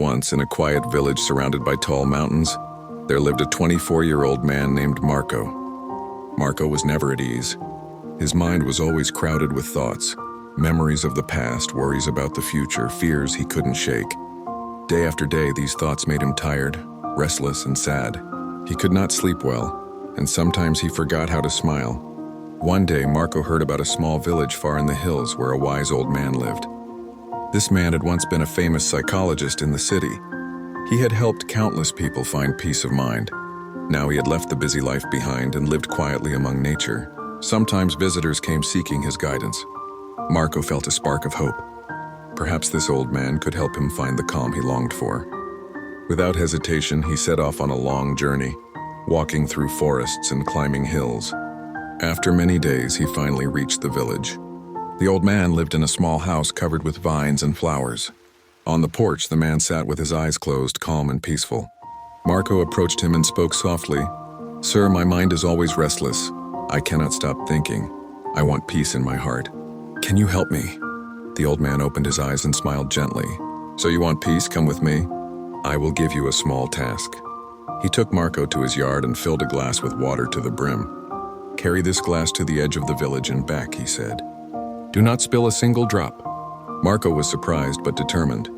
Once, in a quiet village surrounded by tall mountains, there lived a 24-year-old man named Marco. Marco was never at ease. His mind was always crowded with thoughts, memories of the past, worries about the future, fears he couldn't shake. Day after day, these thoughts made him tired, restless, and sad. He could not sleep well, and sometimes he forgot how to smile. One day, Marco heard about a small village far in the hills where a wise old man lived. This man had once been a famous psychologist in the city. He had helped countless people find peace of mind. Now he had left the busy life behind and lived quietly among nature. Sometimes visitors came seeking his guidance. Marco felt a spark of hope. Perhaps this old man could help him find the calm he longed for. Without hesitation, he set off on a long journey, walking through forests and climbing hills. After many days, he finally reached the village. The old man lived in a small house covered with vines and flowers. On the porch, the man sat with his eyes closed, calm and peaceful. Marco approached him and spoke softly. "Sir, my mind is always restless. I cannot stop thinking. I want peace in my heart. Can you help me?" The old man opened his eyes and smiled gently. "So you want peace? Come with me. I will give you a small task." He took Marco to his yard and filled a glass with water to the brim. "Carry this glass to the edge of the village and back," he said. "Do not spill a single drop." Marco was surprised but determined.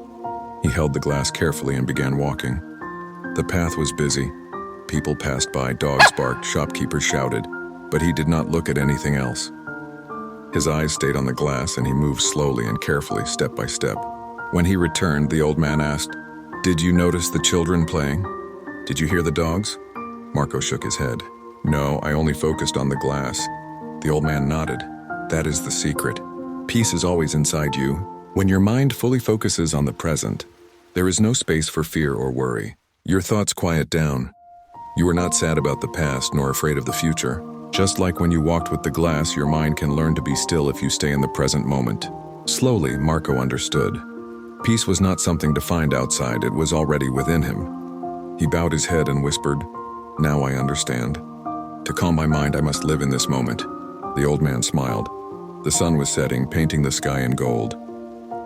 He held the glass carefully and began walking. The path was busy. People passed by, dogs barked, shopkeepers shouted, but he did not look at anything else. His eyes stayed on the glass and he moved slowly and carefully, step by step. When he returned, the old man asked, "Did you notice the children playing? Did you hear the dogs?" Marco shook his head. "No, I only focused on the glass." The old man nodded. "That is the secret. Peace is always inside you. When your mind fully focuses on the present, there is no space for fear or worry. Your thoughts quiet down. You are not sad about the past nor afraid of the future. Just like when you walked with the glass, your mind can learn to be still if you stay in the present moment." Slowly, Marco understood. Peace was not something to find outside, it was already within him. He bowed his head and whispered, "Now I understand. To calm my mind, I must live in this moment." The old man smiled. The sun was setting, painting the sky in gold.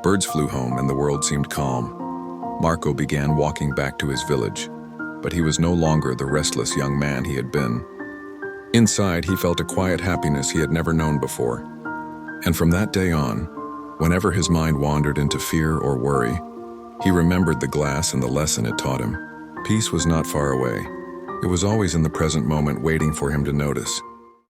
Birds flew home and the world seemed calm. Marco began walking back to his village, but he was no longer the restless young man he had been. Inside, he felt a quiet happiness he had never known before. And from that day on, whenever his mind wandered into fear or worry, he remembered the glass and the lesson it taught him. Peace was not far away. It was always in the present moment, waiting for him to notice.